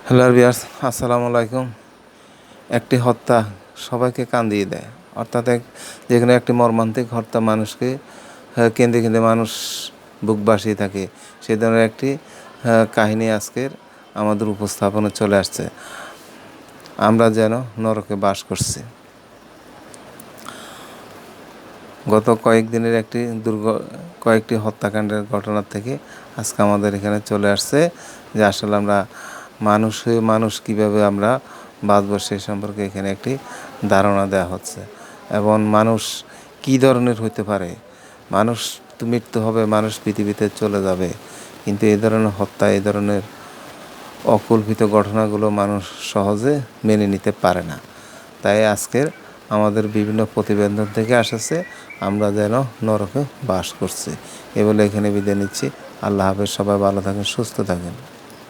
Hello viewers, আসসালামু আলাইকুম। একটি হত্যা সবাইকে কাঁদিয়ে দেয়, অর্থাৎ যেখানে একটি মর্মান্তিক হত্যা মানুষকে কেঁদে কেঁদে মানুষ বুক ভাসিয়ে থাকে, সেই ধরনের একটি কাহিনী আজকের আমাদের উপস্থাপনে চলে আসছে। আমরা যেন নরকে বাস করছি। গত কয়েকদিনের কয়েকটি হত্যাকাণ্ডের ঘটনা থেকে আজকে আমাদের এখানে চলে আসছে যে আসলে আমরা মানুষ কীভাবে আমরা বাঁচব সে সম্পর্কে এখানে একটি ধারণা দেওয়া হচ্ছে। এবং মানুষ কী ধরনের হতে পারে, মানুষ তো মৃত্যু হবে, মানুষ পৃথিবীতে চলে যাবে, কিন্তু এই ধরনের হত্যা, এই ধরনের অকল্পিত ঘটনাগুলো মানুষ সহজে মেনে নিতে পারে না। তাই আজকের আমাদের বিভিন্ন প্রতিবেদন থেকে আসছে আমরা যেন নরকে বাস করছি। এ বলে এখানে বিদায় নিচ্ছি। আল্লাহ হাফেজ। সবাই ভালো থাকেন, সুস্থ থাকেন।